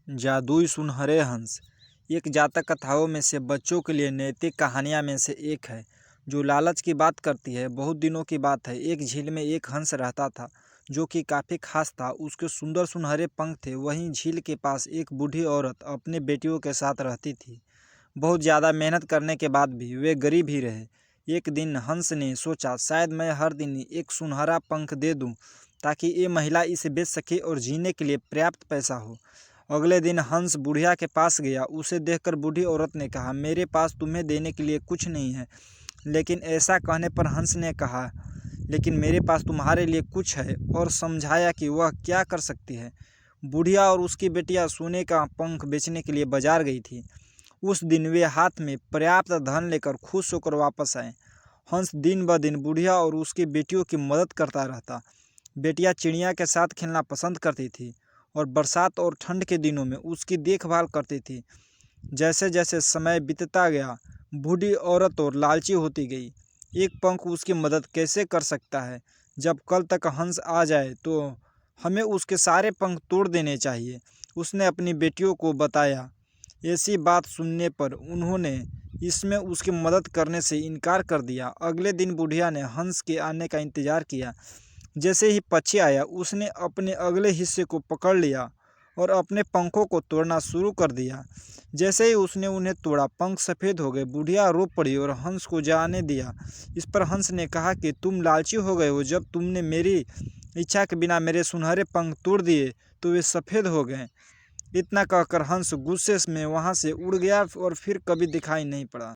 जादुई सुनहरे हंस एक जातक कथाओं में से बच्चों के लिए नैतिक कहानियां में से एक है जो लालच की बात करती है। बहुत दिनों की बात है, एक झील में एक हंस रहता था जो कि काफ़ी खास था। उसके सुंदर सुनहरे पंख थे। वहीं झील के पास एक बूढ़ी औरत अपने बेटियों के साथ रहती थी। बहुत ज़्यादा मेहनत करने के बाद भी वे गरीब ही रहे। एक दिन हंस ने सोचा, शायद मैं हर दिन एक सुनहरा पंख दे दूं ताकि ये महिला इसे बेच सके और जीने के लिए पर्याप्त पैसा हो। अगले दिन हंस बुढ़िया के पास गया। उसे देखकर बूढ़ी औरत ने कहा, मेरे पास तुम्हें देने के लिए कुछ नहीं है। लेकिन ऐसा कहने पर हंस ने कहा, लेकिन मेरे पास तुम्हारे लिए कुछ है, और समझाया कि वह क्या कर सकती है। बुढ़िया और उसकी बेटियां सोने का पंख बेचने के लिए बाजार गई थी। उस दिन वे हाथ में पर्याप्त धन लेकर खुश होकर वापस आए। हंस दिन ब दिन बुढ़िया और उसकी बेटियों की मदद करता रहता। बेटियां चिड़िया के साथ खेलना पसंद करती थी और बरसात और ठंड के दिनों में उसकी देखभाल करती थी। जैसे जैसे समय बीतता गया, बूढ़ी औरत और लालची होती गई। एक पंख उसकी मदद कैसे कर सकता है? जब कल तक हंस आ जाए तो हमें उसके सारे पंख तोड़ देने चाहिए, उसने अपनी बेटियों को बताया। ऐसी बात सुनने पर उन्होंने इसमें उसकी मदद करने से इनकार कर दिया। अगले दिन बुढ़िया ने हंस के आने का इंतजार किया। जैसे ही पक्षी आया, उसने अपने अगले हिस्से को पकड़ लिया और अपने पंखों को तोड़ना शुरू कर दिया। जैसे ही उसने उन्हें तोड़ा, पंख सफ़ेद हो गए। बुढ़िया रो पड़ी और हंस को जाने दिया। इस पर हंस ने कहा कि तुम लालची हो गए हो। जब तुमने मेरी इच्छा के बिना मेरे सुनहरे पंख तोड़ दिए तो वे सफ़ेद हो गए। इतना कहकर हंस गुस्से में वहाँ से उड़ गया और फिर कभी दिखाई नहीं पड़ा।